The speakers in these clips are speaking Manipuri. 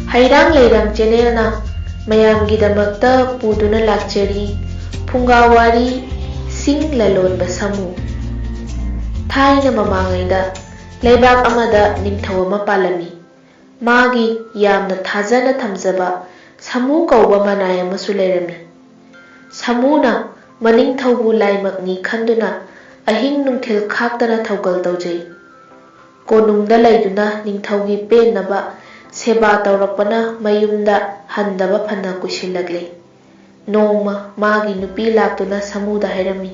Hairang Leirang Channel mayamgidamakta puduna lakchari Phungawari Sing Lalonba Samu. Thaina mamangaida Leibak amada ningthau ama palami. Magi yamna thajana thamjaba Samu kauba manai amasu leirami. Samuna maningthaubu laimakni khanduna ahing nungthil khaktana thaugal taujai. Konungda laiduna ningthaugi pennaba seba taurakpana mayumda handaba phana kusilagle. Nongma magi nupi laktuna samuda hairami.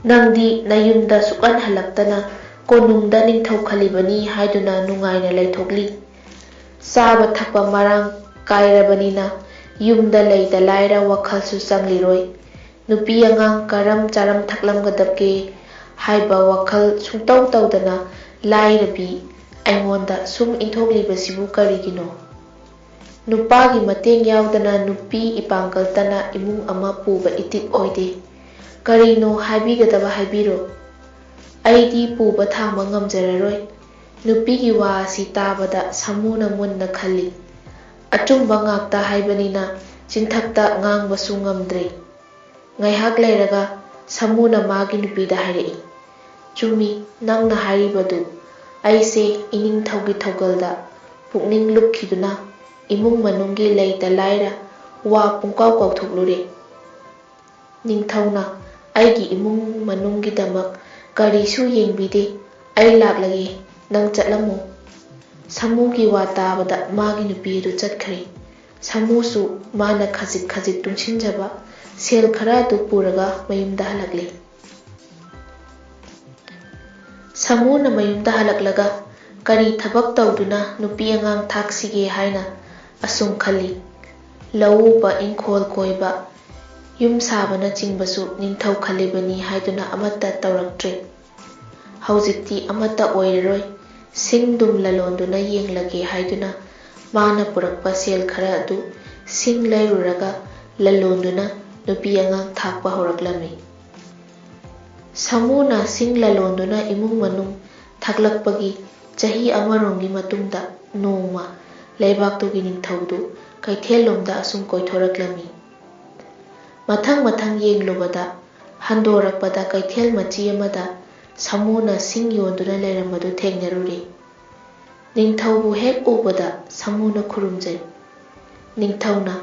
Nangdi nayumda sukan halaktana konungda ningthau khalibani haiduna nungaina laithokli. Saba thakpa marang kairabanina yumda leida laira wakhalsu changliroi. Nupi angang karam charam thaklamgadabke haiba wakhal sungtau taudana lairabi aingonda sum inthokliba karigino. Nupagi mateng yaudana nupi ipangkaltana imung ama puba itik oide. Karino haibigadaba haibiro. Aidi puba thangba ngamjararoi. Nupigi wa asi tabada samuna munna khali. Achumba ngakta haibanina chinthakta ngangbasu ngamdre. Ngaihak leiraga samuna magi nupida hairei. Chumi nangna hairibadu. Aise ining thaugi thaugalda pukning lukhiduna imung manunggi leita laira wa pungkau kauthoklure. Ningthauna aigi imung manunggi damak karisu yengbide ai laklage nang chatlamu. Samugi wa tabada magi nupi du chatkhre. Samusu mana khajik khajik tungsinjaba sel khara du puraga mayumda halagle. Samuna mayumda halaklaga kari thabak tauduna nupi angang thaksige haina asung khali. Lauba ingkhol koiba yum sabana chingbasu ningthau khalibani haiduna amata tauraktre. Haujikti amata oiraroi singdum lalonduna yenglage haiduna mana purakpa sel khara adu sing lairuraga lalonduna nupi angang thakpa horaklami. Samuna sing lalonduna imung manung thaklakpagi chahi amarongi matungda nongma leibaktugi ningthaudu kaithelomda asung koithoraklami. Mathang yenglubada handorakpada kaithel machi amada samuna sing yonduna leiramadu thengnaruri. Ningthaubu hek ubada samuna khurumjai. Ningthauna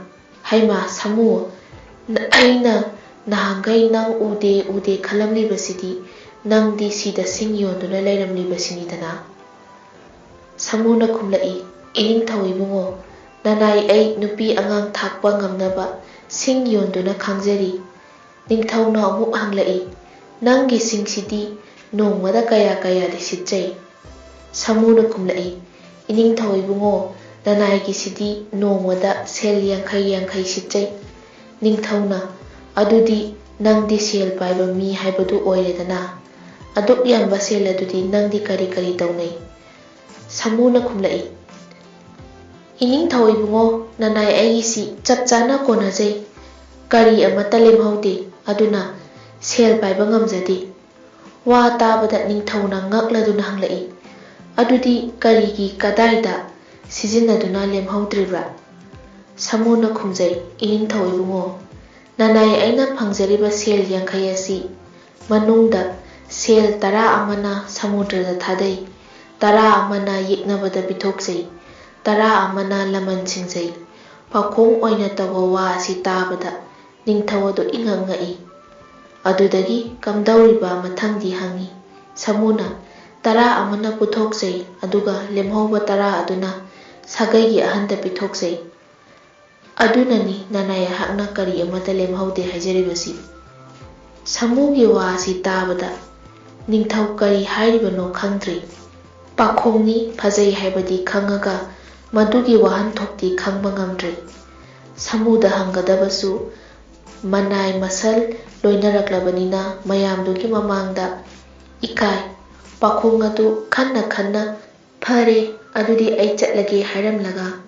haima samu aina nahangai nang ude khalamlibasidi nangdi sida sing yonduna leiramlibasinidana. Samuna khumlai ining thawibungo nanai ai nupi angang thakpa ngamnaba sing yonduna khangjari. Ningthauna amuk hanglai nangi singsidi nongmada kaya di sitjai. Samuna khumlai ining thawibungo nanai gisidi nongmada sel yankhai sitjai. Ningthauna adudi nangdi sel paiba mi haibadu oiredana. Aduk yamba sel adudi nangdi kari taunai. Samuna khumlai ining thawibungo nanai aigisi chapchana konajai. Kari amata lemhaude aduna sel paiba ngamjade. Wa tabada ningthauna ngakladuna hanglai adudi karigi kadaida sijinnaduna lemhaudribra. Samuna khumjai ining thawibungo nanai aina phangjariba sel yankhai asi manungda sel 10 amana samudrada thadai, 10 amana yeknabada pithokjai, 10 amana laman singjai. Pakhong oina tawa wa asi tabada ningthawadu ingangai. Adudagi kamdauriba mathangdi hangi. Samuna 10 amana puthokjai aduga lemhauba 10 aduna sagaigi ahanda pithokjai. Adunani nanai hakna kari amata lemhaude haijaribasi. Samugi wa asi tabada ningthau kari hairibano khangdre. Pakhongni phajai haibadi khangaga madugi wahan thokti khangba ngamdre. Samuda hangadabasu manai masal loinaraklabanina mayamdugi mamangda ikai. Pakhong adu khanna phare adudi ai chatlage hairamlaga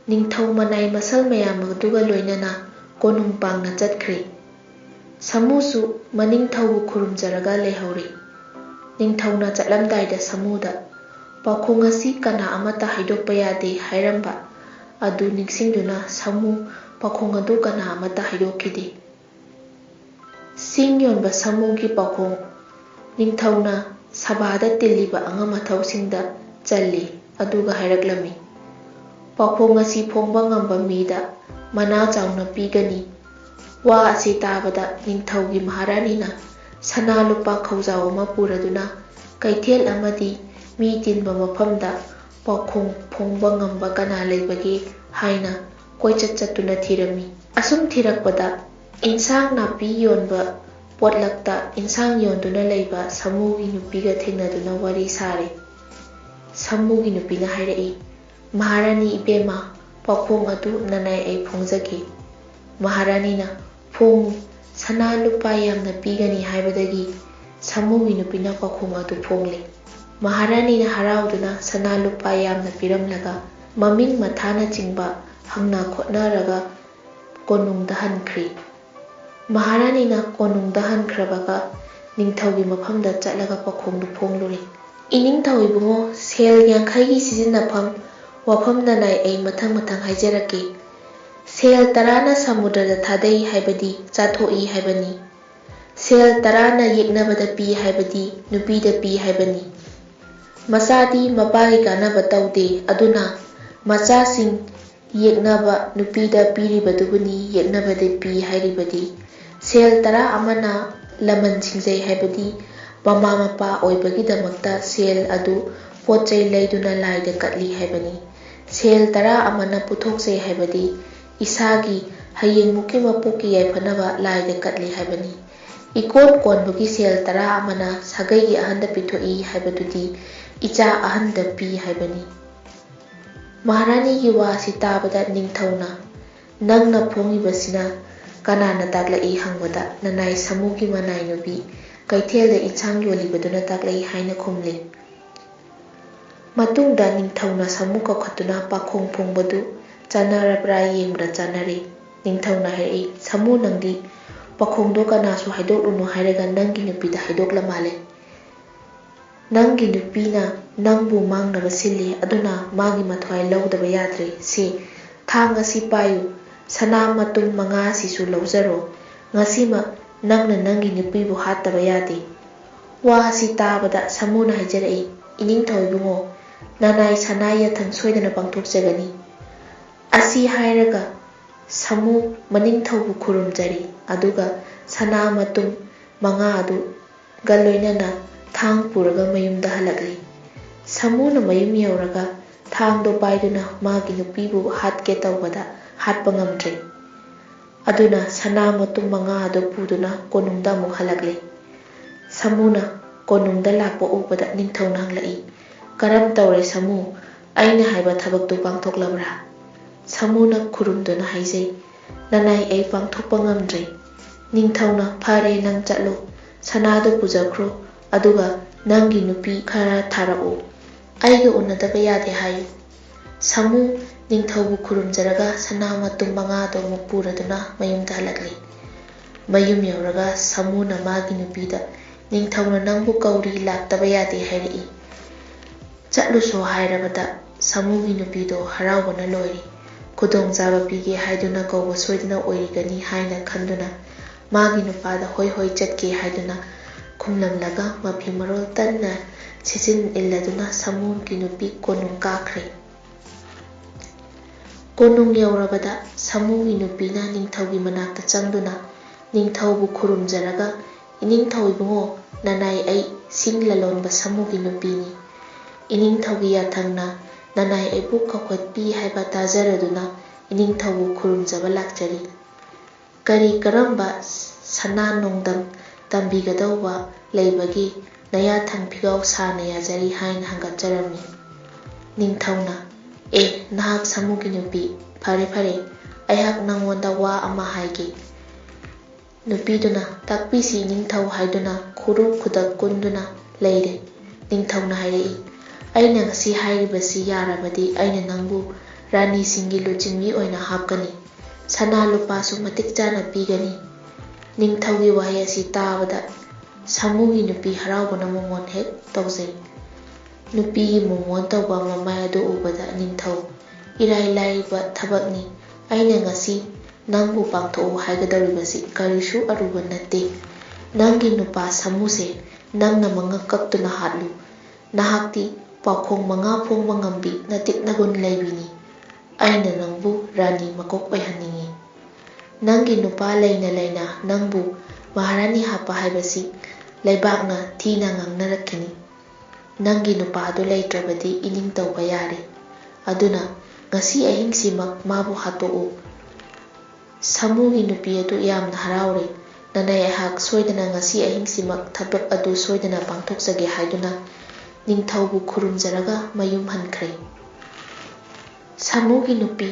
ningthau manai masal mayam aduga loinana konung pangna chatkhre. Samusu maningthaubu khurumjaraga lehauri. Ningthauna chatlamdaida samuda pakhong asi kana amata haidokpa yade hairamba ꯑꯗꯨ ꯅꯤꯡꯁꯤꯡꯗꯨꯅ ꯁꯥꯃꯨ ꯄꯥꯈꯣꯡ ꯑꯗꯨ ꯀꯅꯥ ꯑꯃꯠꯇ ꯍꯥꯏꯗꯣꯛꯈꯤꯗꯦ꯫ ꯁꯤꯡ ꯌꯣꯟꯕ ꯁꯥꯃꯨꯒꯤ ꯄꯥꯈꯣꯡ꯫ ꯅꯤꯡꯊꯧꯅ ꯁꯚꯥꯗ ꯇꯤꯜꯂꯤꯕ ꯑꯉꯝ ꯑꯊꯧꯁꯤꯡꯗ ꯆꯜꯂꯤ ꯑꯗꯨꯒ ꯍꯥꯏꯔꯛꯂꯝꯃꯤ, ꯄꯥꯈꯣꯡ ꯑꯁꯤ ꯐꯣꯡꯕ ꯉꯝꯕ ꯃꯤꯗ ꯃꯅꯥ ꯆꯥꯎꯅ ꯄꯤꯒꯅꯤ꯫ ꯋꯥ ꯑꯁꯤ ꯇꯥꯕꯗ ꯅꯤꯡꯊꯧꯒꯤ ꯃꯍꯥꯔꯥꯅꯤꯅ ꯁꯅꯥ ꯂꯨꯄꯥ ꯈꯧꯖꯥꯎ ꯑꯃ ꯄꯨꯔꯗꯨꯅ ꯀꯩꯊꯦꯜ ꯑꯃꯗꯤ ꯃꯤ ꯇꯤꯟꯕ ꯃꯐꯝꯗ ꯄꯥꯈꯣꯡ ꯐꯣꯡꯕ ꯉꯝꯕ ꯀꯅꯥ ꯂꯩꯕꯒꯦ ꯍꯥꯏꯅ ꯀꯣꯏꯆꯠ ꯆꯠꯇꯨꯅ ꯊꯤꯔꯝꯃꯤ꯫ ꯑꯁꯨꯝ ꯊꯤꯔꯛꯄꯗ ꯏꯟꯁꯥꯡ ꯅꯥꯄꯤ ꯌꯣꯟꯕ ꯄꯣꯠꯂꯛꯇ ꯏꯟꯁꯥꯡ ꯌꯣꯟꯗꯨꯅ ꯂꯩꯕ ꯁꯥꯃꯨꯒꯤ ꯅꯨꯄꯤꯒ ꯊꯦꯡꯅꯗꯨꯅ ꯋꯥꯔꯤ ꯁꯥꯔꯦ꯫ ꯁꯥꯃꯨꯒꯤ ꯅꯨꯄꯤꯅ ꯍꯥꯏꯔꯛꯏ, ꯃꯍꯥꯔꯥꯅꯤ ꯏꯕꯦꯝꯃ, ꯄꯥꯈꯣꯡ ꯑꯗꯨ ꯅꯅꯥꯏ ꯑꯩ ꯐꯣꯡꯖꯒꯦ꯫ ꯃꯍꯥꯔꯥꯅꯤꯅ ꯐꯣꯡꯉꯨ, ꯁꯅꯥ ꯂꯨꯄꯥ ꯌꯥꯝꯅ ꯄꯤꯒꯅꯤ ꯍꯥꯏꯕꯗꯒꯤ ꯁꯥꯃꯨꯒꯤ ꯅꯨꯄꯤꯅ ꯄꯥꯈꯣꯡ ꯑꯗꯨ ꯐꯣꯡꯂꯦ꯫ ꯃꯍꯥꯔꯥꯅꯤꯅ ꯍꯔꯥꯎꯗꯨꯅ ꯁꯅꯥ ꯂꯨꯄꯥ ꯌꯥꯝꯅ ꯄꯤꯔꯝꯂꯒ ꯃꯃꯤꯡ ꯃꯊꯥꯅꯆꯤꯡꯕ ꯍꯪꯅ ꯈꯣꯠꯅꯔꯒ ꯀꯣꯅꯨꯡꯗ ꯍꯟꯈ꯭ꯔꯤ꯫ ꯃꯍꯥꯔꯥꯅꯤꯅ ꯀꯣꯅꯨꯡꯗ ꯍꯟꯈ꯭ꯔꯕꯒ ꯅꯤꯡꯊꯧꯒꯤ ꯃꯐꯝꯗ ꯆꯠꯂꯒ ꯄꯥꯈꯣꯡꯗꯨ ꯐꯣꯡꯂꯨꯔꯦ꯫ ꯏꯅꯤꯡꯊꯧ ꯏꯕꯨꯡꯉꯣ, ꯁꯦꯜ 50ꯒꯤ ꯁꯤꯖꯤꯟꯅꯐꯝ ꯋꯥꯐꯝ ꯅꯅꯥꯏ ꯑꯩ ꯃꯊꯪ ꯃꯊꯪ ꯍꯥꯏꯖꯔꯛꯀꯦ꯫ ꯁꯦꯜ 10ꯅ ꯁꯃꯨꯗ꯭ꯔꯗ ꯊꯥꯗꯩ ꯍꯥꯏꯕꯗꯤ ꯆꯥꯊꯣꯛꯏ ꯍꯥꯏꯕꯅꯤ꯫ ꯁꯦꯜ 10ꯅ ꯌꯦꯛꯅꯕꯗ ꯄꯤ ꯍꯥꯏꯕꯗꯤ ꯅꯨꯄꯤꯗ ꯄꯤ ꯍꯥꯏꯕꯅꯤ꯫ ꯃꯆꯥꯗꯤ ꯃꯄꯥꯒꯤ ꯀꯥꯟꯅꯕ ꯇꯧꯗꯦ, ꯑꯗꯨꯅ ꯃꯆꯥꯁꯤꯡ ꯌꯦꯛꯅꯕ ꯅꯨꯄꯤꯗ ꯄꯤꯔꯤꯕꯗꯨꯕꯨꯅꯤ ꯌꯦꯛꯅꯕꯗ ꯄꯤ ꯍꯥꯏꯔꯤꯕꯗꯤ꯫ ꯁꯦꯜ 10 ꯑꯃꯅ ꯂꯃꯟ ꯁꯤꯡꯖꯩ ꯍꯥꯏꯕꯗꯤ ꯃꯃꯥ ꯃꯄꯥ ꯑꯣꯏꯕꯒꯤꯗꯃꯛꯇ ꯁꯦꯜ ꯑꯗꯨ ꯄꯣꯠꯆꯩ ꯂꯩꯗꯨꯅ ꯂꯥꯏꯗ ꯀꯠꯂꯤ ꯍꯥꯏꯕꯅꯤ꯫ ꯁꯦꯜ 10 ꯑꯃꯅ ꯄꯨꯊꯣꯛꯆꯩ ꯍꯥꯏꯕꯗꯤ ꯏꯁꯥꯒꯤ ꯍꯌꯦꯡꯃꯨꯛꯀꯤ ꯃꯄꯣꯛꯀꯤ ꯌꯥꯏꯐꯅꯕ ꯂꯥꯏꯗ ꯀꯠꯂꯤ ꯍꯥꯏꯕꯅꯤ꯫ ꯏꯀꯣꯟ ꯀꯣꯟꯕꯒꯤ ꯁꯦꯜ 10 ꯑꯃꯅ ꯁꯥꯒꯩꯒꯤ ꯑꯍꯟꯗ ꯄꯤꯊꯣꯛꯏ ꯍꯥꯏꯕꯗꯨꯗꯤ ꯏꯆꯥ ꯑꯍꯟꯗ ꯄꯤ ꯍꯥꯏꯕꯅꯤ꯫ ꯃꯍꯥꯔꯥꯅꯤꯒꯤ ꯋꯥ ꯑꯁꯤ ꯇꯥꯕꯗ ꯅꯤꯡꯊꯧꯅ, ꯅꯪꯅ ꯐꯣꯡꯉꯤꯕꯁꯤꯅ ꯀꯅꯥꯅ ꯇꯥꯛꯂꯛꯏ ꯍꯪꯕꯗ ꯅꯅꯥꯏ ꯁꯥꯃꯨꯒꯤ ꯃꯅꯥꯏ ꯅꯨꯄꯤ ꯀꯩꯊꯦꯜꯗ ꯏꯟꯁꯥꯡ ꯌꯣꯜꯂꯤꯕꯗꯨꯅ ꯇꯥꯛꯂꯛꯏ ꯍꯥꯏꯅ ꯈꯨꯝꯂꯦ꯫ ꯃꯇꯨꯡꯗ ꯅꯤꯡꯊꯧꯅ ꯁꯥꯃꯨ ꯀꯧꯈꯠꯇꯨꯅ ꯄꯥꯈꯣꯡ ꯐꯣꯡꯕꯗꯨ ꯆꯥꯟꯅꯔꯕ꯭ꯔꯥ ꯌꯦꯡꯕꯗ ꯆꯥꯟꯅꯔꯦ꯫ ꯅꯤꯡꯊꯧꯅ ꯍꯥꯏꯔꯛꯏ, ꯁꯥꯃꯨ ꯅꯪꯗꯤ ꯄꯥꯈꯣꯡꯗꯣ ꯀꯅꯥꯁꯨ ꯍꯥꯏꯗꯣꯛꯂꯨꯅꯨ ꯍꯥꯏꯔꯒ ꯅꯪꯒꯤ ꯅꯨꯄꯤꯗ ꯍꯥꯏꯗꯣꯛꯂ ꯃꯥꯜꯂꯦ꯫ ꯅꯪꯒꯤ ꯅꯨꯄꯤꯅ ꯅꯪꯕꯨ ꯃꯥꯡꯅꯕ ꯁꯤꯜꯂꯤ, ꯑꯗꯨꯅ ꯃꯥꯒꯤ ꯃꯊ꯭ꯋꯥꯏ ꯂꯧꯗꯕ ꯌꯥꯗ꯭ꯔꯦ꯫ ꯁꯦ, ꯊꯥꯡ ꯑꯁꯤ ꯄꯥꯏꯌꯨ, ꯁꯅꯥ ꯃꯇꯨꯝ 5 ꯑꯁꯤꯁꯨ ꯂꯧꯖꯔꯣ꯫ ꯉꯁꯤꯃꯛ ꯅꯪꯅ ꯅꯪꯒꯤ ꯅꯨꯄꯤꯕꯨ ꯍꯥꯠꯇꯕ ꯌꯥꯗꯦ꯫ ꯋꯥ ꯑꯁꯤ ꯇꯥꯕꯗ ꯁꯥꯃꯨꯅ ꯍꯥꯏꯖꯔꯛꯏ, ꯏꯅꯤꯡꯊꯧ ꯏꯕꯨꯡꯉꯣ, ꯅꯅꯥꯏ ꯁꯅꯥ ꯌꯥꯊꯪ ꯁꯣꯏꯗꯅ ꯄꯥꯡꯊꯣꯛꯆꯒꯅꯤ꯫ ꯑꯁꯤ ꯍꯥꯏꯔꯒ ꯁꯥꯃꯨ ꯃꯅꯤꯡꯊꯧꯕꯨ ꯈꯨꯔꯨꯝꯖꯔꯦ, ꯑꯗꯨꯒ ꯁꯅꯥ ꯃꯇꯨꯝ 5 ꯑꯗꯨꯒ ꯂꯣꯏꯅꯅ ꯊꯥꯡ ꯄꯨꯔꯒ ꯃꯌꯨꯝꯗ ꯍꯜꯂꯛꯂꯦ꯫ ꯁꯥꯃꯨꯅ ꯃꯌꯨꯝ ꯌꯧꯔꯒ ꯊꯥꯡꯗꯣ ꯄꯥꯏꯗꯨꯅ ꯃꯥꯒꯤ ꯅꯨꯄꯤꯕꯨ ꯍꯥꯠꯀꯦ ꯇꯧꯕꯗ ꯍꯥꯠꯄ ꯉꯝꯗ꯭ꯔꯦ꯫ ꯑꯗꯨꯅ ꯁꯅꯥ ꯃꯇꯨꯝ 5 ꯑꯗꯨ ꯄꯨꯗꯨꯅ ꯀꯣꯅꯨꯡꯗ ꯑꯃꯨꯛ ꯍꯜꯂꯛꯂꯦ꯫ ꯁꯥꯃꯨꯅ ꯀꯣꯅꯨꯡꯗ ꯂꯥꯛꯄ ꯎꯕꯗ ꯅꯤꯡꯊꯧꯅ ꯍꯪꯂꯛꯏ, ꯀꯔꯝ ꯇꯧꯔꯦ ꯁꯥꯃꯨ, ꯑꯩꯅ ꯍꯥꯏꯕ ꯊꯕꯛꯇꯨ ꯄꯥꯡꯊꯣꯛꯂꯕ꯭ꯔꯥ? ꯁꯥꯃꯨꯅ ꯈꯨꯔꯨꯝꯗꯨꯅ ꯍꯥꯏꯖꯩ, ꯅꯅꯥꯏ ꯑꯩ ꯄꯥꯡꯊꯣꯛꯄ ꯉꯝꯗ꯭ꯔꯦ꯫ ꯅꯤꯡꯊꯧꯅ ꯐꯔꯦ, ꯅꯪ ꯆꯠꯂꯣ, ꯁꯅꯥꯗꯨ ꯄꯨꯖꯈ꯭ꯔꯣ, ꯑꯗꯨꯒ ꯅꯪꯒꯤ ꯅꯨꯄꯤ ꯈꯔ ꯊꯥꯔꯛꯎ, ꯑꯩꯒ ꯎꯅꯗꯕ ꯌꯥꯗꯦ ꯍꯥꯏꯌꯨ꯫ ꯁꯥꯃꯨ ꯅꯤꯡꯊꯧꯕꯨ ꯈꯨꯔꯨꯝꯖꯔꯒ ꯁꯅꯥ ꯃꯇꯨꯝ 5 ꯑꯗꯨ ꯑꯃꯨꯛ ꯄꯨꯔꯗꯨꯅ ꯃꯌꯨꯝꯗ ꯍꯜꯂꯛꯂꯦ꯫ ꯃꯌꯨꯝ ꯌꯧꯔꯒ ꯁꯥꯃꯨꯅ ꯃꯥꯒꯤ ꯅꯨꯄꯤꯗ, ꯅꯤꯡꯊꯧꯅ ꯅꯪꯕꯨ ꯀꯧꯔꯤ, ꯂꯥꯛꯇꯕ ꯌꯥꯗꯦ ꯍꯥꯏꯔꯛꯏ꯫ ꯆꯠꯂꯨꯁꯣ ꯍꯥꯏꯔꯕꯗ ꯁꯥꯃꯨꯒꯤ ꯅꯨꯄꯤꯗꯣ ꯍꯔꯥꯎꯕꯅ ꯂꯣꯏꯔꯦ꯫ ꯈꯨꯗꯣꯡꯆꯥꯕ ꯄꯤꯒꯦ ꯍꯥꯏꯗꯨꯅ ꯀꯧꯕ ꯁꯣꯏꯗꯅ ꯑꯣꯏꯔꯤꯒꯅꯤ ꯍꯥꯏꯅ ꯈꯟꯗꯨꯅ ꯃꯥꯒꯤ ꯅꯨꯄꯥꯗ ꯍꯣꯏ ꯍꯣꯏ ꯆꯠꯀꯦ ꯍꯥꯏꯗꯨꯅ ꯈꯨꯝꯂꯝꯂꯒ ꯃꯐꯤ ꯃꯔꯣꯜ ꯇꯟꯅ ꯁꯦꯠꯆꯤꯟ ꯏꯜꯂꯗꯨꯅ ꯁꯥꯃꯨꯒꯤ ꯅꯨꯄꯤ ꯀꯣꯅꯨꯡ ꯀꯥꯈ꯭ꯔꯦ꯫ ꯀꯣꯅꯨꯡ ꯌꯧꯔꯕꯗ ꯁꯥꯃꯨꯒꯤ ꯅꯨꯄꯤꯅ ꯅꯤꯡꯊꯧꯒꯤ ꯃꯅꯥꯛꯇ ꯆꯪꯗꯨꯅ ꯅꯤꯡꯊꯧꯕꯨ ꯈꯨꯔꯨꯝꯖꯔꯒ, ꯏꯅꯤꯡꯊꯧ ꯏꯕꯨꯡꯉꯣ, ꯅꯅꯥꯏ ꯑꯩ ꯁꯤꯡ ꯂꯂꯣꯟꯕ ꯁꯥꯃꯨꯒꯤ ꯅꯨꯄꯤꯅꯤ꯫ ꯏꯅꯤꯡꯊꯧꯒꯤ ꯌꯥꯊꯪꯅ ꯅꯅꯥꯏ ꯑꯩꯕꯨ ꯀꯧꯈꯠꯄꯤ ꯍꯥꯏꯕ ꯇꯥꯖꯔꯗꯨꯅ ꯏꯅꯤꯡꯊꯧꯕꯨ ꯈꯨꯔꯨꯝꯖꯕ ꯂꯥꯛꯆꯔꯤ꯫ ꯀꯔꯤ ꯀꯔꯝꯕ ꯁꯅꯥ ꯅꯣꯡꯗꯝ ꯇꯝꯕꯤꯒꯗꯧꯕ ꯂꯩꯕꯒꯦ ꯅꯌꯥꯊꯪ ꯐꯤꯒꯥꯎ ꯁꯥꯅ ꯌꯥꯖꯔꯤ ꯍꯥꯏꯅ ꯍꯪꯒꯠꯆꯔꯝꯃꯤ꯫ ꯅꯤꯡꯊꯧꯅ, ꯅꯍꯥꯛ ꯁꯥꯃꯨꯒꯤ ꯅꯨꯄꯤ, ꯐꯔꯦ ꯐꯔꯦ, ꯑꯩꯍꯥꯛ ꯅꯉꯣꯟꯗ ꯋꯥ ꯑꯃ ꯍꯥꯏꯒꯦ꯫ ꯅꯨꯄꯤꯗꯨꯅ ꯇꯥꯛꯄꯤꯁꯤ ꯏꯅꯤꯡꯊꯧ ꯍꯥꯏꯗꯨꯅ ꯈꯨꯔꯨ ꯈꯨꯗꯛ ꯀꯨꯟꯗꯨꯅ ꯂꯩꯔꯦ꯫ ꯅꯤꯡꯊꯧꯅ ꯍꯥꯏꯔꯛꯏ, ꯑꯩꯅ ꯉꯁꯤ ꯍꯥꯏꯔꯤꯕꯁꯤ ꯌꯥꯔꯕꯗꯤ ꯑꯩꯅ ꯅꯪꯕꯨ ꯔꯥꯅꯤꯁꯤꯡꯒꯤ ꯂꯨꯆꯤꯡꯕꯤ ꯑꯣꯏꯅ ꯍꯥꯞꯀꯅꯤ, ꯁꯅꯥ ꯂꯨꯄꯥꯁꯨ ꯃꯇꯤꯛ ꯆꯥꯅ ꯄꯤꯒꯅꯤ꯫ ꯅꯤꯡꯊꯧꯒꯤ ꯋꯥꯍꯩ ꯑꯁꯤ ꯇꯥꯕꯗ ꯁꯥꯃꯨꯒꯤ ꯅꯨꯄꯤ ꯍꯔꯥꯎꯕꯅ ꯃꯣꯃꯣꯟ ꯍꯦꯛ ꯇꯧꯖꯩ꯫ ꯅꯨꯄꯤꯒꯤ ꯃꯣꯃꯣꯟ ꯇꯧꯕ ꯃꯃꯥꯏ ꯑꯗꯨ ꯎꯕꯗ ꯅꯤꯡꯊꯧ ꯏꯔꯥꯏ ꯂꯥꯏꯕ ꯊꯕꯛꯅꯤ꯫ ꯑꯩꯅ ꯉꯁꯤ ꯅꯪꯕꯨ ꯄꯥꯡꯊꯣꯛꯎ ꯍꯥꯏꯒꯗꯧꯔꯤꯕꯁꯤ ꯀꯔꯤꯁꯨ ꯑꯔꯨꯕ ꯅꯠꯇꯦ꯫ ꯅꯪꯒꯤ ꯅꯨꯄꯥ ꯁꯥꯃꯨꯁꯦ ꯅꯪꯅ ꯃꯉꯛ ꯀꯛꯇꯨꯅ ꯍꯥꯠꯂꯨ꯫ ꯅꯍꯥꯛꯇꯤ ꯄꯥꯎꯈꯣꯡ 5 ꯐꯣꯡꯕ ꯉꯝꯕꯤ ꯅꯇꯤꯛ ꯅꯒꯨꯟ ꯂꯩꯕꯤꯅꯤ꯫ ꯑꯩꯅ ꯅꯪꯕꯨ ꯔꯥꯅꯤ ꯃꯀꯣꯛ ꯑꯣꯏꯍꯟꯅꯤꯡꯏ꯫ ꯅꯪꯒꯤ ꯅꯨꯄꯥ ꯂꯩꯅ ꯂꯩꯅ ꯅꯪꯕꯨ ꯃꯍꯥꯔꯥꯅꯤ ꯍꯥꯞꯄ ꯍꯥꯏꯕꯁꯤ ꯂꯩꯕꯥꯛꯅ ꯊꯤꯅ ꯉꯥꯡꯅꯔꯛꯈꯤꯅꯤ꯫ ꯅꯪꯒꯤ ꯅꯨꯄꯥꯗꯨ ꯂꯩꯇ꯭ꯔꯕꯗꯤ ꯏꯅꯤꯡ ꯇꯧꯕ ꯌꯥꯔꯦ꯫ ꯑꯗꯨꯅ ꯉꯁꯤ ꯑꯍꯤꯡꯁꯤꯃꯛ ꯃꯥꯕꯨ ꯍꯥꯠꯇꯣꯛꯎ꯫ ꯁꯥꯃꯨꯒꯤ ꯅꯨꯄꯤ ꯑꯗꯨ ꯌꯥꯝꯅ ꯍꯔꯥꯎꯔꯦ꯫ ꯅꯅꯥꯏ ꯑꯩꯍꯥꯛ ꯁꯣꯏꯗꯅ ꯉꯁꯤ ꯑꯍꯤꯡꯁꯤꯃꯛ ꯊꯕꯛ ꯑꯗꯨ ꯁꯣꯏꯗꯅ ꯄꯥꯡꯊꯣꯛꯆꯒꯦ ꯍꯥꯏꯗꯨꯅ ꯅꯤꯡꯊꯧꯕꯨ ꯈꯨꯔꯨꯝꯖꯔꯒ ꯃꯌꯨꯝ ꯍꯟꯈ꯭ꯔꯦ꯫ ꯁꯥꯃꯨꯒꯤ ꯅꯨꯄꯤ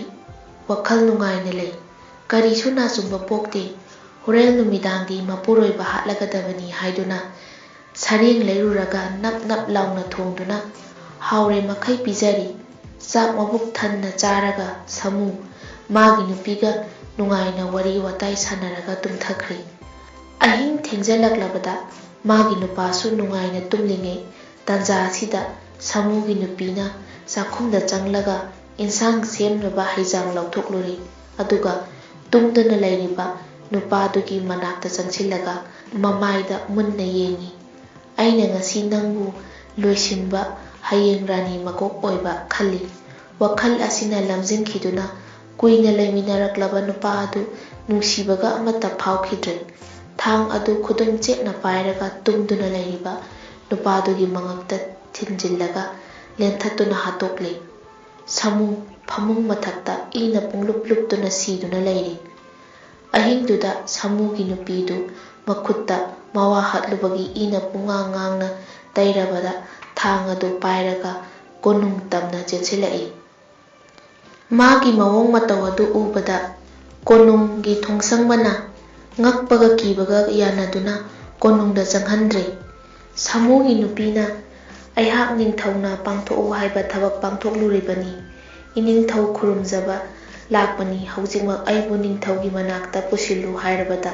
ꯋꯥꯈꯜ ꯅꯨꯡꯉꯥꯏꯅ ꯂꯩ꯫ ꯀꯔꯤꯁꯨ ꯅꯥꯆꯨꯡꯕ ꯄꯣꯛꯇꯦ꯫ ꯍꯣꯔꯦꯟ ꯅꯨꯃꯤꯗꯥꯡꯗꯤ ꯃꯄꯨꯔꯣꯏꯕ ꯍꯥꯠꯂꯒꯗꯕꯅꯤ ꯍꯥꯏꯗꯨꯅ ꯁꯔꯦꯡ ꯂꯩꯔꯨꯔꯒ ꯅꯞ ꯅꯞ ꯂꯥꯎꯅ ꯊꯣꯡꯗꯨꯅ ꯍꯥꯎꯔꯦ ꯃꯈꯩ ꯄꯤꯖꯔꯤ꯫ ꯆꯥꯛ ꯃꯕꯨꯛ ꯊꯟꯅ ꯆꯥꯔꯒ ꯁꯥꯃꯨ ꯃꯥꯒꯤ ꯅꯨꯄꯤꯒ ꯅꯨꯡꯉꯥꯏꯅ ꯋꯥꯔꯤ ꯋꯥꯇꯥꯏ ꯁꯥꯟꯅꯔꯒ ꯇꯨꯝꯊꯈ꯭ꯔꯦ꯫ ꯑꯍꯤꯡ ꯊꯦꯡꯖꯜꯂꯛꯂꯕꯗ ꯃꯥꯒꯤ ꯅꯨꯄꯥꯁꯨ ꯅꯨꯡꯉꯥꯏꯅ ꯇꯨꯝꯂꯤꯉꯩ ꯇꯥꯟꯖꯥ ꯑꯁꯤꯗ ꯁꯥꯃꯨꯒꯤ ꯅꯨꯄꯤꯅ ꯆꯥꯛꯈꯨꯝꯗ ꯆꯪꯂꯒ ꯏꯟꯁꯥꯡ ꯁꯦꯝꯅꯕ ꯍꯩꯖꯥꯡ ꯂꯧꯊꯣꯛꯂꯨꯔꯦ꯫ ꯑꯗꯨꯒ ꯇꯨꯝꯗꯨꯅ ꯂꯩꯔꯤꯕ ꯅꯨꯄꯥꯗꯨꯒꯤ ꯃꯅꯥꯛꯇ ꯆꯪꯁꯤꯜꯂꯒ ꯃꯃꯥꯏꯗ ꯃꯨꯟꯅ ꯌꯦꯡꯉꯤ꯫ ꯑꯩꯅ ꯉꯁꯤ ꯅꯪꯕꯨ ꯂꯣꯏꯁꯤꯟꯕ ꯍꯌꯦꯡ ꯔꯥꯅꯤ ꯃꯀꯣꯛ ꯑꯣꯏꯕ ꯈꯜꯂꯤ꯫ ꯋꯥꯈꯜ ꯑꯁꯤꯅ ꯂꯝꯖꯤꯡꯈꯤꯗꯨꯅ ꯀꯨꯏꯅ ꯂꯩꯃꯤꯟꯅꯔꯛꯂꯕ ꯅꯨꯄꯥ ꯑꯗꯨ ꯅꯨꯡꯁꯤꯕꯒ ꯑꯃꯠꯇ ꯐꯥꯎꯈꯤꯗ꯭ꯔꯦ꯫ ꯊꯥꯡ ꯑꯗꯨ ꯈꯨꯗꯨꯝ ꯆꯦꯠꯅ ꯄꯥꯏꯔꯒ ꯇꯨꯝꯗꯨꯅ ꯂꯩꯔꯤꯕ ꯅꯨꯄꯥꯗꯨꯒꯤ ꯃꯉꯛꯇ ꯊꯤꯟꯖꯤꯜꯂꯒ ꯂꯦꯟꯊꯠꯇꯨꯅ ꯍꯥꯠꯇꯣꯛꯂꯦ꯫ ꯁꯥꯃꯨ ꯐꯃꯨꯡ ꯃꯊꯛꯇ ꯏꯅ ꯄꯨꯡꯂꯨꯞ ꯂꯨꯞꯇꯨꯅ ꯁꯤꯗꯨꯅ ꯂꯩꯔꯦ꯫ ꯑꯍꯤꯡꯗꯨꯗ ꯁꯥꯃꯨꯒꯤ ꯅꯨꯄꯤꯗꯨ ꯃꯈꯨꯠꯇ ꯃꯋꯥ ꯍꯠꯂꯨꯕꯒꯤ ꯏꯅ ꯄꯨꯡꯉꯥꯡ ꯉꯥꯡꯅ ꯇꯩꯔꯕꯗ ꯊꯥꯡ ꯑꯗꯨ ꯄꯥꯏꯔꯒ ꯀꯣꯅꯨꯡ ꯇꯝꯅ ꯆꯦꯟꯁꯤꯜꯂꯛꯏ꯫ ꯃꯥꯒꯤ ꯃꯑꯣꯡ ꯃꯇꯧ ꯑꯗꯨ ꯎꯕꯗ ꯀꯣꯅꯨꯡꯒꯤ ꯊꯣꯡꯁꯪꯕꯅ ꯉꯛꯄꯒ ꯀꯤꯕꯒ ꯌꯥꯅꯗꯨꯅ ꯀꯣꯅꯨꯡꯗ ꯆꯪꯍꯟꯗ꯭ꯔꯦ꯫ ꯁꯥꯃꯨꯒꯤ ꯅꯨꯄꯤꯅ ꯑꯩꯍꯥꯛ ꯅꯤꯡꯊꯧꯅ ꯄꯥꯡꯊꯣꯛꯎ ꯍꯥꯏꯕ ꯊꯕꯛ ꯄꯥꯡꯊꯣꯛꯂꯨꯔꯤꯕꯅꯤ꯫ ꯏꯅꯤꯡꯊꯧ ꯈꯨꯔꯨꯝꯖꯕ ꯂꯥꯛꯄꯅꯤ꯫ ꯍꯧꯖꯤꯛꯃꯛ ꯑꯩꯕꯨ ꯅꯤꯡꯊꯧꯒꯤ ꯃꯅꯥꯛꯇ ꯄꯨꯁꯤꯜꯂꯨ ꯍꯥꯏꯔꯕꯗ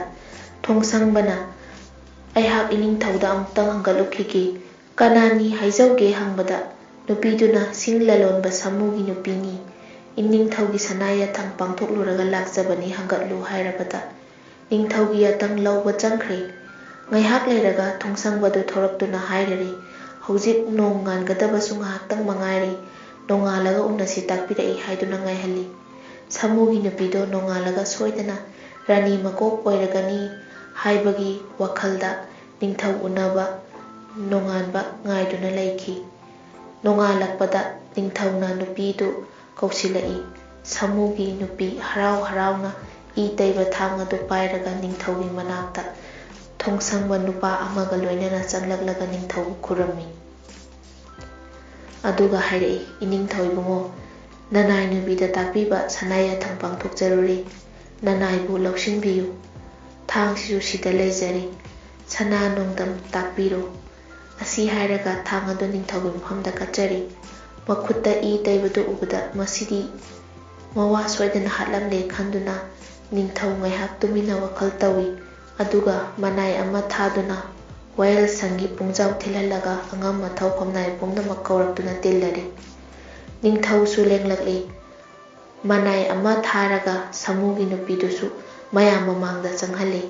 ꯊꯣꯡꯁꯪꯕꯅ ꯑꯩꯍꯥꯛ ꯏꯅꯤꯡꯊꯧꯗ ꯑꯃꯨꯛꯇꯪ ꯍꯪꯒꯠꯂꯨꯈꯤꯒꯦ꯫ ꯀꯅꯥꯅꯤ ꯍꯥꯏꯖꯧꯒꯦ ꯍꯪꯕꯗ ꯅꯨꯄꯤꯗꯨꯅ ꯁꯤꯡ ꯂꯂꯣꯟꯕ ꯁꯥꯃꯨꯒꯤ ꯅꯨꯄꯤꯅꯤ꯫ ꯏꯅꯤꯡꯊꯧꯒꯤ ꯁꯅꯥ ꯌꯥꯊꯪ ꯄꯥꯡꯊꯣꯛꯂꯨꯔꯒ ꯂꯥꯛꯆꯕꯅꯤ ꯍꯪꯒꯠꯂꯨ ꯍꯥꯏꯔꯕꯗ ꯅꯤꯡꯊꯧꯒꯤ ꯌꯥꯇꯪ ꯂꯧꯕ ꯆꯪꯈ꯭ꯔꯦ꯫ ꯉꯥꯏꯍꯥꯛ ꯂꯩꯔꯒ ꯊꯣꯡꯁꯪꯕꯗꯨ ꯊꯣꯔꯛꯇꯨꯅ ꯍꯥꯏꯔꯔꯦ, ꯍꯧꯖꯤꯛ ꯅꯣꯡ ꯉꯥꯟꯒꯗꯕꯁꯨ ꯉꯥꯏꯍꯥꯛꯇꯪ ꯃꯉꯥꯏꯔꯦ, ꯅꯣꯡꯉꯥꯜꯂꯒ ꯎꯅꯁꯤ ꯇꯥꯛꯄꯤꯔꯛꯏ ꯍꯥꯏꯗꯨꯅ ꯉꯥꯏꯍꯜꯂꯤ꯫ ꯁꯥꯃꯨꯒꯤ ꯅꯨꯄꯤꯗꯣ ꯅꯣꯡꯉꯥꯜꯂꯒ ꯁꯣꯏꯗꯅ ꯔꯥꯅꯤ ꯃꯀꯣꯛ ꯑꯣꯏꯔꯒꯅꯤ ꯍꯥꯏꯕꯒꯤ ꯋꯥꯈꯜꯗ ꯅꯤꯡꯊꯧ ꯎꯅꯕ ꯅꯣꯡꯉꯥꯟꯕ ꯉꯥꯏꯗꯨꯅ ꯂꯩꯈꯤ꯫ ꯅꯣꯡꯉꯥꯜꯂꯛꯄꯗ ꯅꯤꯡꯊꯧꯅ ꯅꯨꯄꯤꯗꯨ ꯀꯧꯁꯤꯜꯂꯛꯏ꯫ ꯁꯥꯃꯨꯒꯤ ꯅꯨꯄꯤ ꯍꯔꯥꯎ ꯍꯔꯥꯎꯅ ꯏ ꯇꯩꯕ ꯊꯥꯡ ꯑꯗꯨ ꯄꯥꯏꯔꯒ ꯅꯤꯡꯊꯧꯒꯤ ꯃꯅꯥꯛꯇ ꯊꯣꯡꯁꯪꯕ ꯅꯨꯄꯥ ꯑꯃꯒ ꯂꯣꯏꯅꯅ ꯆꯪꯂꯛꯂꯒ ꯅꯤꯡꯊꯧꯕꯨ ꯈꯨꯔꯝꯃꯤ꯫ ꯑꯗꯨꯒ ꯍꯥꯏꯔꯛꯏ, ꯏꯅꯤꯡꯊꯧ ꯏꯕꯨꯡꯉꯣ, ꯅꯅꯥꯏ ꯅꯨꯄꯤꯗ ꯇꯥꯛꯄꯤꯕ ꯁꯅꯥ ꯌꯥꯊꯪ ꯄꯥꯡꯊꯣꯛꯆꯔꯨꯔꯦ꯫ ꯅꯅꯥꯏꯕꯨ ꯂꯧꯁꯤꯟꯕꯤꯌꯨ꯫ ꯊꯥꯡꯁꯤꯁꯨ ꯁꯤꯗ ꯂꯩꯖꯔꯦ꯫ ꯁꯅꯥ ꯅꯣꯡꯗꯝ ꯇꯥꯛꯄꯤꯔꯣ꯫ ꯑꯁꯤ ꯍꯥꯏꯔꯒ ꯊꯥꯡ ꯑꯗꯨ ꯅꯤꯡꯊꯧꯒꯤ ꯃꯐꯝꯗ ꯀꯠꯆꯔꯦ꯫ ꯃꯈꯨꯠꯇ ꯏ ꯇꯩꯕꯗꯨ ꯎꯕꯗ ꯃꯁꯤꯗꯤ ꯃꯋꯥ ꯁꯣꯏꯗꯅ ꯍꯥꯠꯂꯝꯂꯦ ꯈꯟꯗꯨꯅ ꯅꯤꯡꯊꯧ ꯉꯥꯏꯍꯥꯛ ꯇꯨꯃꯤꯟꯅ ꯋꯥꯈꯜ ꯇꯧꯏ꯫ ꯑꯗꯨꯒ ꯃꯅꯥꯏ ꯑꯃ ꯊꯥꯗꯨꯅ ꯋꯥꯌꯦꯜꯁꯪꯒꯤ ꯄꯨꯡꯖꯥꯎ ꯊꯤꯜꯍꯜꯂꯒ ꯑꯉꯝ ꯑꯊꯧ ꯐꯝꯅꯥꯏ ꯄꯨꯝꯅꯃꯛ ꯀꯧꯔꯛꯇꯨꯅ ꯇꯤꯜꯂꯔꯦ꯫ ꯅꯤꯡꯊꯧꯁꯨ ꯂꯦꯡꯂꯛꯂꯦ꯫ ꯃꯅꯥꯏ ꯑꯃ ꯊꯥꯔꯒ ꯁꯥꯃꯨꯒꯤ ꯅꯨꯄꯤꯗꯨꯁꯨ ꯃꯌꯥꯝ ꯃꯃꯥꯡꯗ ꯆꯪꯍꯜꯂꯦ꯫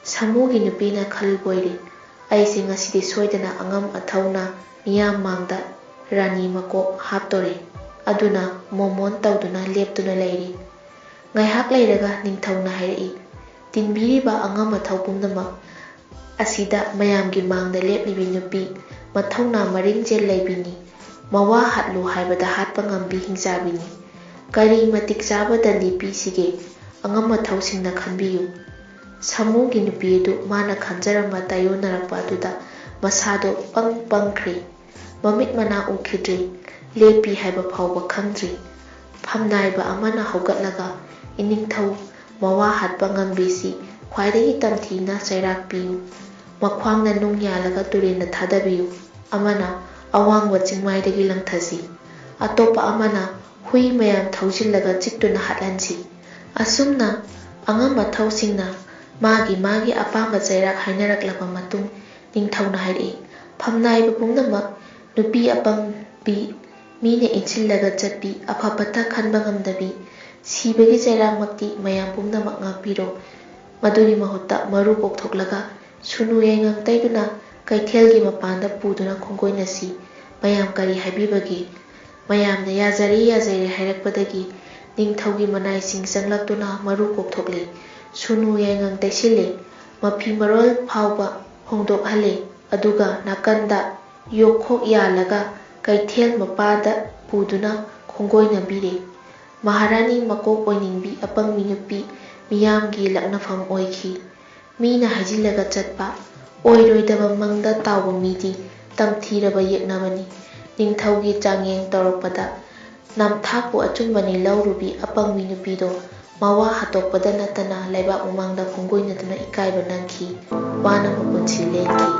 ꯁꯥꯃꯨꯒꯤ ꯅꯨꯄꯤꯅ ꯈꯜꯕꯣꯏꯔꯦ, ꯑꯩꯁꯦ ꯉꯁꯤꯗꯤ ꯁꯣꯏꯗꯅ ꯑꯉꯝ ꯑꯊꯧꯅ ꯃꯤꯌꯥꯝ ꯃꯥꯡꯗ ꯔꯥꯅꯤ ꯃꯀꯣꯛ ꯍꯥꯞꯇꯣꯔꯦ꯫ ꯑꯗꯨꯅ ꯃꯣꯃꯣꯟ ꯇꯧꯗꯨꯅ ꯂꯦꯞꯇꯨꯅ ꯂꯩꯔꯤ꯫ ꯉꯥꯏꯍꯥꯛ ꯂꯩꯔꯒ ꯅꯤꯡꯊꯧꯅ ꯍꯥꯏꯔꯛꯏ, ꯇꯤꯟꯕꯤꯔꯤꯕ ꯑꯉꯝ ꯑꯊꯧ ꯄꯨꯝꯅꯃꯛ ꯑꯁꯤꯗ ꯃꯌꯥꯝꯒꯤ ꯃꯥꯡꯗ ꯂꯦꯞꯂꯤꯕꯤ ꯅꯨꯄꯤ ꯃꯊꯧꯅꯥ ꯃꯔꯤꯡꯖꯦꯜ ꯂꯩꯕꯤꯅꯤ꯫ ꯃꯋꯥ ꯍꯥꯠꯂꯨ ꯍꯥꯏꯕꯗ ꯍꯥꯠꯄ ꯉꯝꯕꯤ ꯍꯤꯡꯆꯥꯕꯤꯅꯤ꯫ ꯀꯔꯤ ꯃꯇꯤꯛ ꯆꯥꯕ ꯗꯟꯗꯤ ꯄꯤꯁꯤꯒꯦ? ꯑꯉꯝ ꯑꯊꯧꯁꯤꯡꯅ ꯈꯟꯕꯤꯌꯨ꯫ ꯁꯥꯃꯨꯒꯤ ꯅꯨꯄꯤ ꯑꯗꯨ ꯃꯥꯅ ꯈꯟꯖꯔꯝꯕ ꯇꯥꯏꯑꯣꯟꯅꯔꯛꯄ ꯑꯗꯨꯗ ꯃꯁꯥꯗꯣ ꯄꯪꯈ꯭ꯔꯦ꯫ ꯃꯃꯤꯠ ꯃꯅꯥ ꯎꯈꯤꯗ꯭ꯔꯦ꯫ ꯂꯦꯞꯄꯤ ꯍꯥꯏꯕ ꯐꯥꯎꯕ ꯈꯪꯗ꯭ꯔꯤ꯫ ꯐꯝꯅꯥꯏꯕ ꯑꯃꯅ ꯍꯧꯒꯠꯂꯒ ꯏꯅꯤꯡꯊꯧ ꯃꯋꯥ ꯍꯥꯠꯄ ꯉꯝꯕꯤꯁꯤ ꯈ꯭ꯋꯥꯏꯗꯒꯤ ꯇꯝꯊꯤꯅ ꯆꯩꯔꯥꯛ ꯄꯤꯌꯨ꯫ ꯃꯈ꯭ꯋꯥꯡꯅ ꯅꯨꯡ ꯌꯥꯜꯂꯒ ꯇꯨꯔꯦꯟꯗ ꯊꯥꯗꯕꯤꯌꯨ꯫ ꯑꯃꯅ ꯑꯋꯥꯡꯕ ꯆꯤꯡꯃꯥꯏꯗꯒꯤ ꯂꯪꯊꯁꯤ꯫ ꯑꯇꯣꯞꯄ ꯑꯃꯅ ꯍꯨꯏ ꯃꯌꯥꯝ ꯊꯧꯖꯤꯜꯂꯒ ꯆꯤꯛꯇꯨꯅ ꯍꯥꯠꯍꯟꯁꯤ꯫ ꯑꯁꯨꯝꯅ ꯑꯉꯝ ꯑꯊꯧꯁꯤꯡꯅ ꯃꯥꯒꯤ ꯃꯥꯒꯤ ꯑꯄꯥꯝꯕ ꯆꯩꯔꯥꯛ ꯍꯥꯏꯅꯔꯛꯂꯕ ꯃꯇꯨꯡ ꯅꯤꯡꯊꯧꯅ ꯍꯥꯏꯔꯛꯏ, ꯐꯝꯅꯥꯏꯕ ꯄꯨꯝꯅꯃꯛ ꯅꯨꯄꯤ ꯑꯄꯪꯕꯤ ꯃꯤꯅ ꯏꯟꯁꯤꯜꯂꯒ ꯆꯠꯄꯤ ꯑꯐ ꯐꯠꯇ ꯈꯟꯕ ꯉꯝꯗꯕꯤ ꯁꯤꯕꯒꯤ ꯆꯩꯔꯥꯛꯃꯛꯇꯤ ꯃꯌꯥꯝ ꯄꯨꯝꯅꯃꯛ ꯉꯥꯛꯄꯤꯔꯣ ꯃꯗꯨꯒꯤ ꯃꯍꯨꯠꯇ ꯃꯔꯨ ꯀꯣꯛꯊꯣꯛꯂꯒ ꯁꯨꯅꯨ ꯌꯥꯏꯉꯪ ꯇꯩꯗꯨꯅ ꯀꯩꯊꯦꯜꯒꯤ ꯃꯄꯥꯟꯗ ꯄꯨꯗꯨꯅ ꯈꯣꯡꯒꯣꯏꯅꯁꯤ ꯃꯌꯥꯝ ꯀꯔꯤ ꯍꯥꯏꯕꯤꯕꯒꯦ ꯃꯌꯥꯝꯅ ꯌꯥꯖꯔꯦ ꯌꯥꯖꯔꯦ ꯍꯥꯏꯔꯛꯄꯗꯒꯤ ꯅꯤꯡꯊꯧꯒꯤ ꯃꯅꯥꯏꯁꯤꯡ ꯆꯪꯂꯛꯇꯨꯅ ꯃꯔꯨ ꯀꯣꯛꯊꯣꯛꯂꯦ ꯁꯨꯅꯨ ꯌꯥꯏꯉꯪ ꯇꯩꯁꯤꯜꯂꯦ ꯃꯐꯤ ꯃꯔꯣꯜ ꯐꯥꯎꯕ ꯍꯣꯡꯗꯣꯛꯍꯜꯂꯦ ꯑꯗꯨꯒ ꯅꯥꯀꯟꯗ ꯌꯣꯠꯈꯣꯛ ꯌꯥꯜꯂꯒ ꯀꯩꯊꯦꯜ ꯃꯄꯥꯗ ꯄꯨꯗꯨꯅ ꯈꯣꯡꯒꯣꯏꯅꯕꯤꯔꯦ ꯃꯍꯥꯔꯥꯅꯤ ꯃꯀꯣꯛ ꯑꯣꯏꯅꯤꯡꯕꯤ ꯑꯄꯪꯕꯤ ꯅꯨꯄꯤ ꯃꯤꯌꯥꯝꯒꯤ ꯂꯛꯅꯐꯝ ꯑꯣꯏꯈꯤ ꯃꯤꯅ ꯍꯥꯏꯖꯤꯜꯂꯒ ꯆꯠꯄ ꯑꯣꯏꯔꯣꯏꯗꯕ ꯃꯪꯗ ꯇꯥꯎꯕ ꯃꯤꯗꯤ ꯇꯝꯊꯤꯔꯕ ꯌꯦꯛꯅꯕꯅꯤ ꯅꯤꯡꯊꯧꯒꯤ ꯆꯥꯡꯌꯦꯡ ꯇꯧꯔꯛꯄꯗ ꯅꯝꯊꯥꯛꯄꯨ ꯑꯆꯨꯝꯕꯅꯤ ꯂꯧꯔꯨꯕꯤ ꯑꯄꯪꯕꯤ ꯅꯨꯄꯤꯗꯣ ꯃꯋꯥ ꯍꯥꯠꯇꯣꯛꯄꯗ ꯅꯠꯇꯅ ꯂꯩꯕꯥꯛ ꯃꯃꯥꯡꯗ ꯈꯣꯡꯒꯣꯏꯅꯗꯨꯅ ꯏꯀꯥꯏꯕ ꯅꯪꯈꯤ ꯋꯥꯅ ꯃꯄꯨꯟꯁꯤ ꯂꯦꯟꯈꯤ꯫